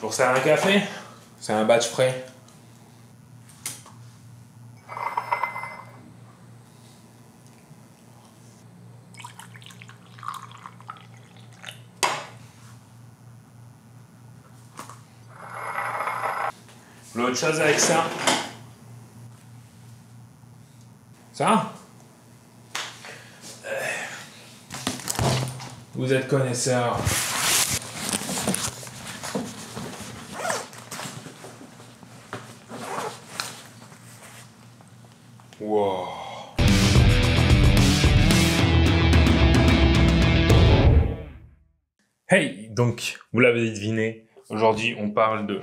Pour ça, un café, c'est un batch frais. L'autre chose avec ça, vous êtes connaisseur. Wow. Hey, donc vous l'avez deviné, aujourd'hui on parle de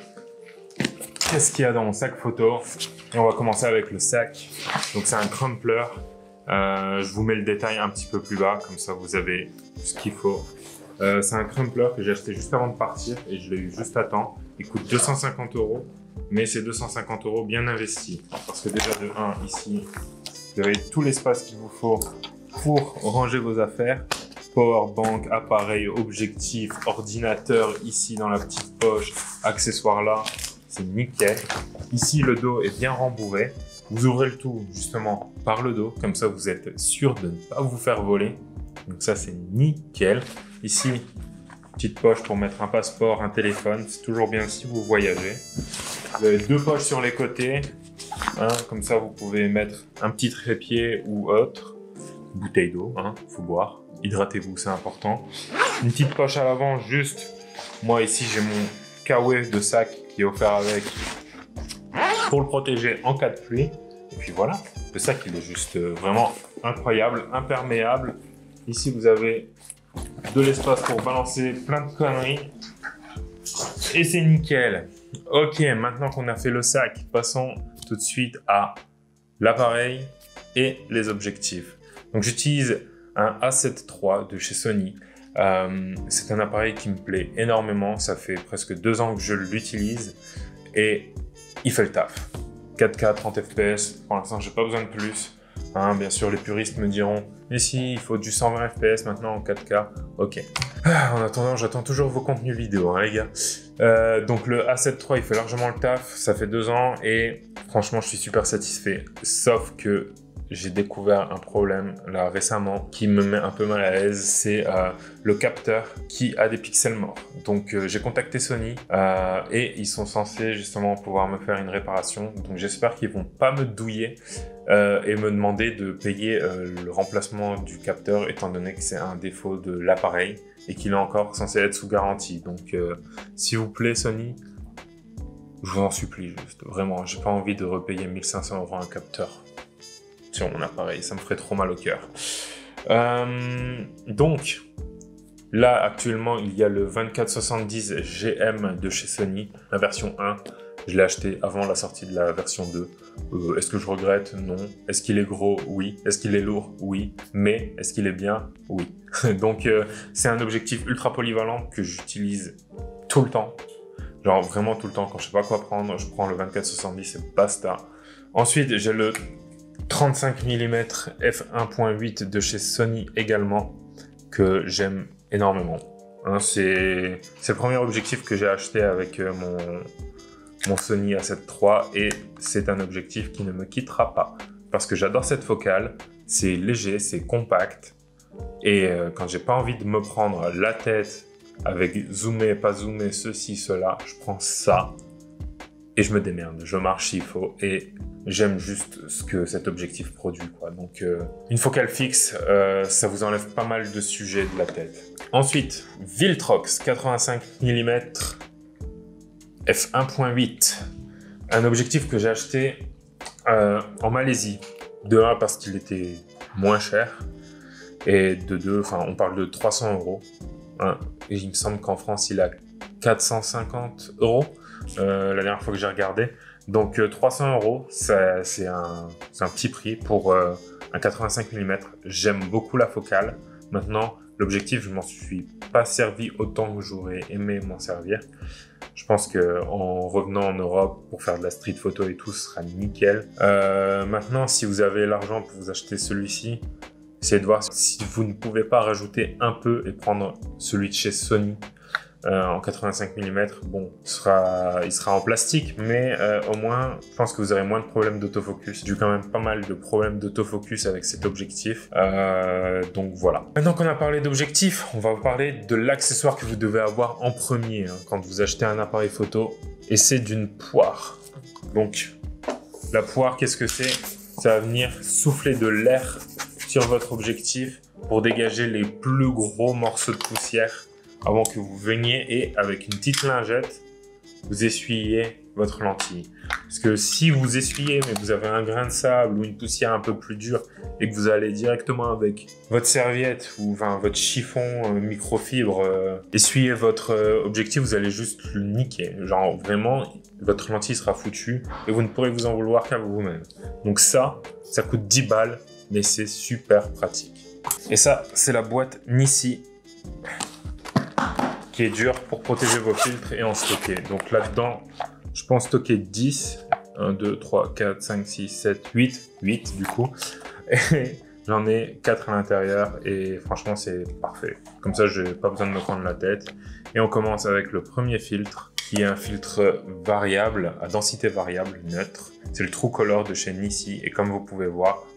qu'est-ce qu'il y a dans mon sac photo. Et on va commencer avec le sac. Donc c'est un crumpler. Je vous mets le détail un petit peu plus bas, comme ça vous avez ce qu'il faut. C'est un crumpler que j'ai acheté juste avant de partir et je l'ai eu juste à temps. Il coûte 250 €, mais c'est 250 € bien investis. Parce que déjà de 1, ici, vous avez tout l'espace qu'il vous faut pour ranger vos affaires. Powerbank, appareil, objectif, ordinateur ici dans la petite poche, accessoires là, c'est nickel. Ici le dos est bien rembourré. Vous ouvrez le tout justement par le dos, comme ça vous êtes sûr de ne pas vous faire voler. Donc ça c'est nickel. Ici, petite poche pour mettre un passeport, un téléphone, c'est toujours bien si vous voyagez. Vous avez deux poches sur les côtés, comme ça vous pouvez mettre un petit trépied ou autre. Bouteille d'eau, faut boire. Hydratez-vous, c'est important. Une petite poche à l'avant, juste. Moi ici j'ai mon kawaii de sac qui est offert avec pour le protéger en cas de pluie. Et puis voilà, le sac il est juste vraiment incroyable, imperméable. Ici vous avez de l'espace pour balancer plein de conneries. Et c'est nickel. Ok, maintenant qu'on a fait le sac, passons tout de suite à l'appareil et les objectifs. Donc j'utilise un A7 III de chez Sony. C'est un appareil qui me plaît énormément. Ça fait presque 2 ans que je l'utilise et il fait le taf. 4K 30 fps, pour l'instant j'ai pas besoin de plus. Bien sûr les puristes me diront mais si il faut du 120 fps maintenant en 4K. Ok. En attendant j'attends toujours vos contenus vidéo les gars. Donc le A7 III il fait largement le taf. Ça fait 2 ans et franchement je suis super satisfait. Sauf que j'ai découvert un problème là récemment qui me met un peu mal à l'aise, c'est le capteur qui a des pixels morts. Donc j'ai contacté Sony et ils sont censés justement pouvoir me faire une réparation. Donc j'espère qu'ils vont pas me douiller et me demander de payer le remplacement du capteur étant donné que c'est un défaut de l'appareil et qu'il est encore censé être sous garantie. Donc s'il vous plaît Sony, je vous en supplie juste, vraiment, j'ai pas envie de repayer 1500 € un capteur sur mon appareil, ça me ferait trop mal au cœur. Donc, là, actuellement, il y a le 2470 GM de chez Sony, la version 1. Je l'ai acheté avant la sortie de la version 2. Est-ce que je regrette? Non. Est-ce qu'il est gros? Oui. Est-ce qu'il est lourd? Oui. Mais, est-ce qu'il est bien? Oui. Donc, c'est un objectif ultra polyvalent que j'utilise tout le temps. Genre, vraiment tout le temps. Quand je sais pas quoi prendre, je prends le 2470 et basta. Ensuite, j'ai le 35 mm f1.8 de chez Sony également, que j'aime énormément. C'est le premier objectif que j'ai acheté avec mon Sony A7 III et c'est un objectif qui ne me quittera pas parce que j'adore cette focale, c'est léger, c'est compact et quand j'ai pas envie de me prendre la tête avec zoomer, pas zoomer, ceci, cela, je prends ça et je me démerde, je marche s'il faut et j'aime juste ce que cet objectif produit, quoi. Donc, une focale fixe, ça vous enlève pas mal de sujets de la tête. Ensuite, Viltrox 85 mm f1.8. Un objectif que j'ai acheté en Malaisie. De 1, parce qu'il était moins cher. Et de 2, enfin, on parle de 300 €. Et il me semble qu'en France, il a 450 € la dernière fois que j'ai regardé. Donc 300 €, c'est un petit prix pour un 85 mm. J'aime beaucoup la focale. Maintenant, l'objectif, je m'en suis pas servi autant que j'aurais aimé m'en servir. Je pense qu'en revenant en Europe pour faire de la street photo et tout, ce sera nickel. Maintenant, si vous avez l'argent pour vous acheter celui-ci, essayez de voir si vous ne pouvez pas rajouter un peu et prendre celui de chez Sony. en 85 mm. Bon, il sera en plastique, mais au moins, je pense que vous aurez moins de problèmes d'autofocus. J'ai eu quand même pas mal de problèmes d'autofocus avec cet objectif. Donc voilà. Maintenant qu'on a parlé d'objectif, on va parler de l'accessoire que vous devez avoir en premier quand vous achetez un appareil photo. Et c'est d'une poire. Donc, la poire, qu'est-ce que c'est? Ça va venir souffler de l'air sur votre objectif pour dégager les plus gros morceaux de poussière avant que vous veniez et avec une petite lingette, vous essuyez votre lentille. Parce que si vous essuyez mais vous avez un grain de sable ou une poussière un peu plus dure et que vous allez directement avec votre serviette ou votre chiffon microfibre essuyer votre objectif, vous allez juste le niquer. Genre vraiment, votre lentille sera foutue et vous ne pourrez vous en vouloir qu'à vous-même. Donc ça coûte 10 balles, mais c'est super pratique. Et ça, c'est la boîte Nissi qui est dure pour protéger vos filtres et en stocker. Donc là-dedans, je pense stocker 10. 1, 2, 3, 4, 5, 6, 7, 8. 8 du coup. Et j'en ai 4 à l'intérieur et franchement, c'est parfait. Comme ça, je n'ai pas besoin de me prendre la tête. Et on commence avec le premier filtre qui est un filtre variable, à densité variable, neutre. C'est le True Color de chez Nissi. Et comme vous pouvez voir,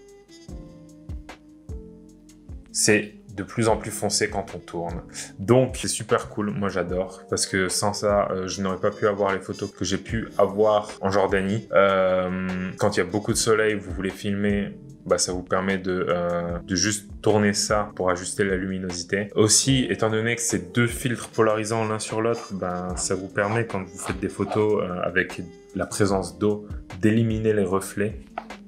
c'est de plus en plus foncé quand on tourne. Donc, c'est super cool. Moi, j'adore. Parce que sans ça, je n'aurais pas pu avoir les photos que j'ai pu avoir en Jordanie. Quand il y a beaucoup de soleil, vous voulez filmer, bah, ça vous permet de juste tourner ça pour ajuster la luminosité. Aussi, étant donné que c'est deux filtres polarisants l'un sur l'autre, ben, ça vous permet, quand vous faites des photos avec la présence d'eau, d'éliminer les reflets.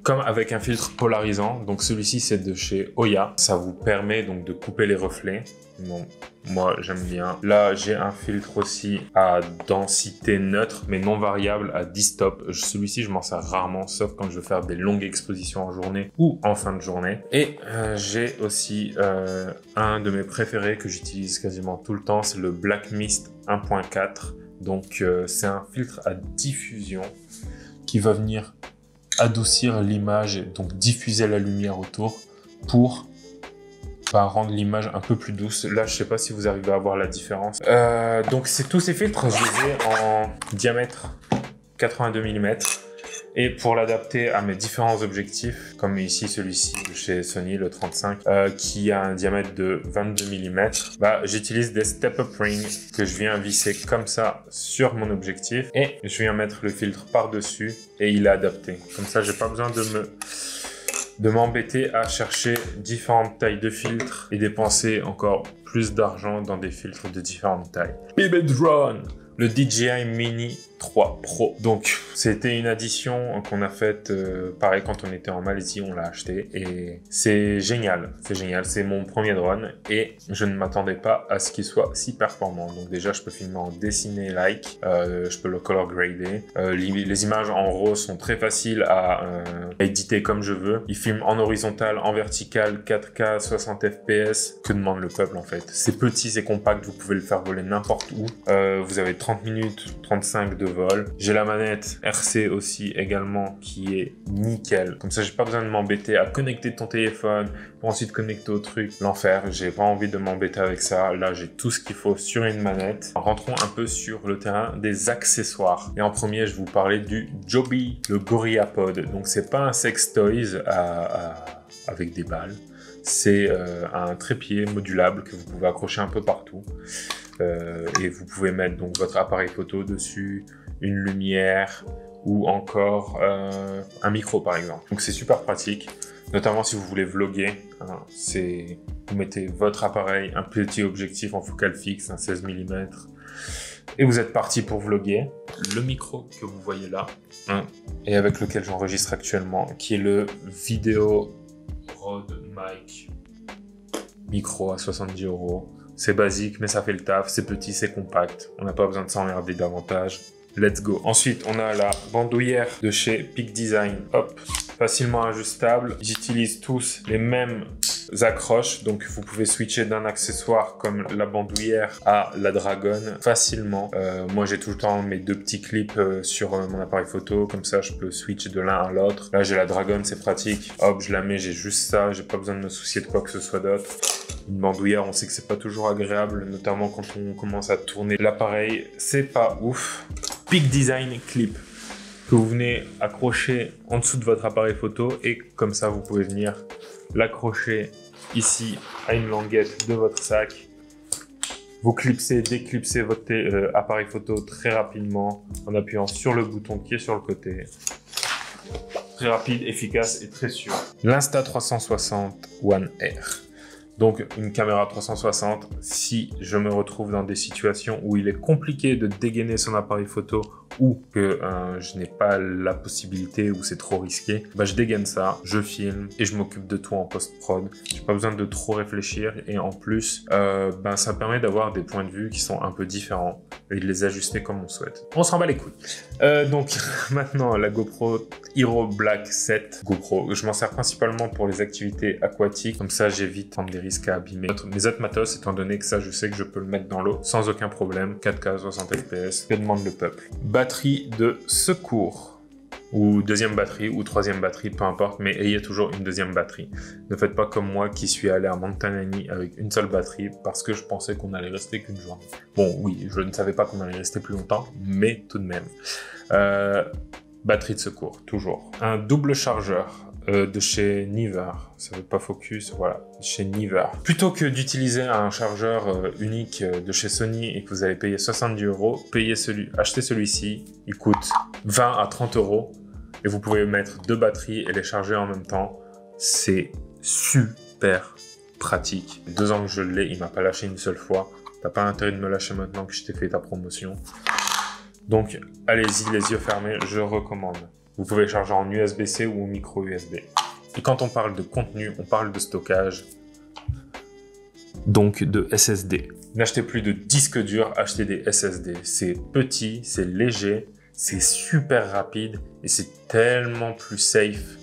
Comme avec un filtre polarisant, donc celui-ci c'est de chez Oya, ça vous permet donc de couper les reflets. Bon, moi j'aime bien. Là j'ai un filtre aussi à densité neutre mais non variable à 10 stops. Celui-ci je m'en sers rarement sauf quand je veux faire des longues expositions en journée ou en fin de journée. Et j'ai aussi un de mes préférés que j'utilise quasiment tout le temps, c'est le Black Mist 1.4. Donc c'est un filtre à diffusion qui va venir adoucir l'image et donc diffuser la lumière autour pour rendre l'image un peu plus douce. Là, je sais pas si vous arrivez à voir la différence. Donc, c'est tous ces filtres, je les ai en diamètre 82 mm. Et pour l'adapter à mes différents objectifs, comme ici celui-ci chez Sony, le 35, qui a un diamètre de 22 mm, bah, j'utilise des step-up rings que je viens visser comme ça sur mon objectif et je viens mettre le filtre par-dessus et il est adapté. Comme ça, j'ai pas besoin de m'embêter à chercher différentes tailles de filtres et dépenser encore plus d'argent dans des filtres de différentes tailles. BB Drone, le DJI Mini 3 Pro. Donc, c'était une addition qu'on a faite, pareil, quand on était en Malaisie, on l'a acheté. Et c'est génial, c'est génial. C'est mon premier drone et je ne m'attendais pas à ce qu'il soit si performant. Donc déjà, je peux filmer en dessiné like, je peux le color grader. Les images en RAW sont très faciles à éditer comme je veux. Il filme en horizontal, en vertical, 4K, 60 fps. Que demande le peuple en fait? C'est petit, c'est compact, vous pouvez le faire voler n'importe où. Vous avez 30 minutes, 35 de vol. J'ai la manette RC aussi également qui est nickel. Comme ça, j'ai pas besoin de m'embêter à connecter ton téléphone pour ensuite connecter au truc. L'enfer, j'ai pas envie de m'embêter avec ça. Là, j'ai tout ce qu'il faut sur une manette. Rentrons un peu sur le terrain des accessoires. Et en premier, je vais vous parler du Joby, le GorillaPod. Donc, c'est pas un sex toys avec des balles. C'est un trépied modulable que vous pouvez accrocher un peu partout. Et vous pouvez mettre donc votre appareil photo dessus, une lumière ou encore un micro par exemple. Donc c'est super pratique, notamment si vous voulez vlogger. Hein, vous mettez votre appareil, un petit objectif en focale fixe, un 16 mm et vous êtes parti pour vlogger. Le micro que vous voyez là, hein, et avec lequel j'enregistre actuellement, qui est le Video Rode Mic micro à 70 €. C'est basique, mais ça fait le taf. C'est petit, c'est compact. On n'a pas besoin de s'emmerder davantage. Let's go. Ensuite, on a la bandoulière de chez Peak Design. Hop, facilement ajustable. Ils utilisent tous les mêmes accroches. Donc, vous pouvez switcher d'un accessoire comme la bandoulière à la Dragon facilement. Moi, j'ai tout le temps mes deux petits clips sur mon appareil photo. Comme ça, je peux switcher de l'un à l'autre. Là, j'ai la Dragon, c'est pratique. Hop, je la mets, j'ai juste ça. J'ai pas besoin de me soucier de quoi que ce soit d'autre. Une bandoulière, on sait que c'est pas toujours agréable, notamment quand on commence à tourner l'appareil. C'est pas ouf. Peak Design Clip que vous venez accrocher en dessous de votre appareil photo et comme ça, vous pouvez venir l'accrocher ici à une languette de votre sac. Vous clipsez, déclipsez votre appareil photo très rapidement en appuyant sur le bouton qui est sur le côté. Très rapide, efficace et très sûr. L'Insta360 One R. Donc une caméra 360, si je me retrouve dans des situations où il est compliqué de dégainer son appareil photo ou que je n'ai pas la possibilité ou c'est trop risqué, bah, je dégaine ça, je filme et je m'occupe de tout en post-prod. J'ai pas besoin de trop réfléchir et en plus, ben, ça permet d'avoir des points de vue qui sont un peu différents et de les ajuster comme on souhaite. On s'en bat les couilles. Donc maintenant, la GoPro Hero Black 7 GoPro. Je m'en sers principalement pour les activités aquatiques, comme ça j'évite de prendre des risques à abîmer mes autres matos, étant donné que ça je sais que je peux le mettre dans l'eau sans aucun problème. 4K 60 fps, que demande le peuple. Batterie de secours, ou deuxième batterie, ou troisième batterie, peu importe, mais ayez toujours une deuxième batterie. Ne faites pas comme moi qui suis allé à Montanani avec une seule batterie parce que je pensais qu'on allait rester qu'une journée. Bon, oui, je ne savais pas qu'on allait rester plus longtemps, mais tout de même. Batterie de secours, toujours. Un double chargeur de chez Neewer, ça veut pas focus, voilà, chez Neewer. Plutôt que d'utiliser un chargeur unique de chez Sony et que vous allez payer 70 €, achetez celui-ci, il coûte 20 à 30 € et vous pouvez mettre deux batteries et les charger en même temps. C'est super pratique. 2 ans que je l'ai, il m'a pas lâché une seule fois. T'as pas intérêt de me lâcher maintenant que je t'ai fait ta promotion. Donc, allez-y, les yeux fermés, je recommande. Vous pouvez charger en USB-C ou en micro USB. Et quand on parle de contenu, on parle de stockage, donc de SSD. N'achetez plus de disques durs, achetez des SSD. C'est petit, c'est léger, c'est super rapide et c'est tellement plus safe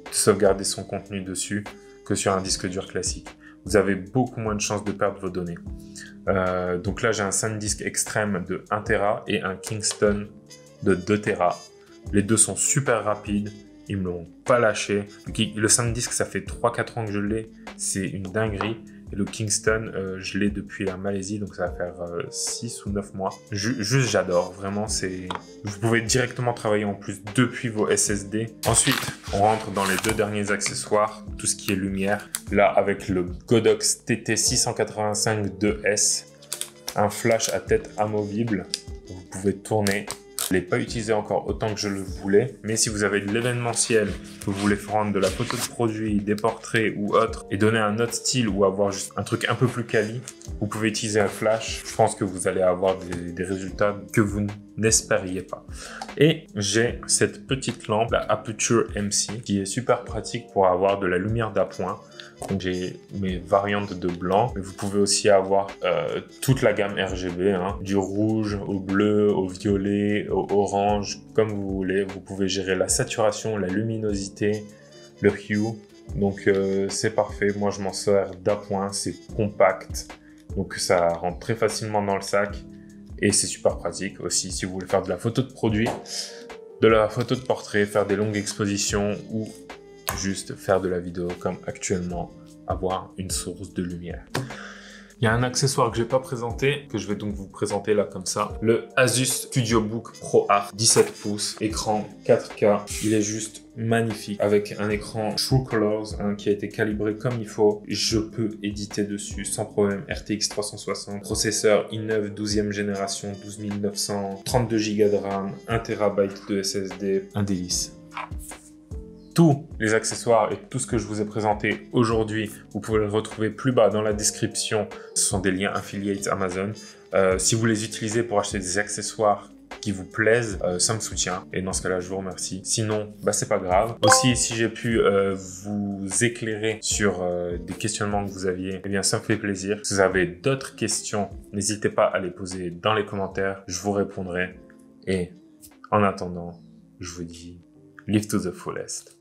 de sauvegarder son contenu dessus que sur un disque dur classique. Vous avez beaucoup moins de chances de perdre vos données. Donc là, j'ai un SanDisk Extreme de 1 Tera et un Kingston de 2 Tera. Les deux sont super rapides, ils me l'ont pas lâché. Le SanDisk, ça fait 3-4 ans que je l'ai, c'est une dinguerie. Et le Kingston, je l'ai depuis la Malaisie, donc ça va faire 6 ou 9 mois. Juste, j'adore, vraiment, vous pouvez directement travailler en plus depuis vos SSD. Ensuite, on rentre dans les deux derniers accessoires, tout ce qui est lumière. Là, avec le Godox TT685 2S, un flash à tête amovible, vous pouvez tourner. Je ne l'ai pas utilisé encore autant que je le voulais, mais si vous avez de l'événementiel, que vous voulez rendre de la photo de produit, des portraits ou autre, et donner un autre style ou avoir juste un truc un peu plus quali, vous pouvez utiliser un flash. Je pense que vous allez avoir des résultats que vous n'espériez pas. Et j'ai cette petite lampe, la Aputure MC, qui est super pratique pour avoir de la lumière d'appoint. Donc j'ai mes variantes de blanc, mais vous pouvez aussi avoir toute la gamme RGB, hein, du rouge au bleu, au violet, au orange, comme vous voulez. Vous pouvez gérer la saturation, la luminosité, le hue. Donc c'est parfait. Moi je m'en sers d'appoint, c'est compact, donc ça rentre très facilement dans le sac et c'est super pratique aussi si vous voulez faire de la photo de produit, de la photo de portrait, faire des longues expositions ou juste faire de la vidéo comme actuellement, avoir une source de lumière. Il y a un accessoire que je n'ai pas présenté, que je vais donc vous présenter là comme ça. Le Asus StudioBook Pro Art 17 pouces, écran 4K. Il est juste magnifique avec un écran True Colors qui a été calibré comme il faut. Je peux éditer dessus sans problème. RTX 360, processeur i9 12e génération, 12900, 32 Go de RAM, 1 TB de SSD, un délice. Tous les accessoires et tout ce que je vous ai présenté aujourd'hui, vous pouvez le retrouver plus bas dans la description. Ce sont des liens affiliates Amazon. Si vous les utilisez pour acheter des accessoires qui vous plaisent, ça me soutient. Et dans ce cas-là, je vous remercie. Sinon, bah, c'est pas grave. Aussi, si j'ai pu vous éclairer sur des questionnements que vous aviez, eh bien, ça me fait plaisir. Si vous avez d'autres questions, n'hésitez pas à les poser dans les commentaires. Je vous répondrai. Et en attendant, je vous dis live to the fullest.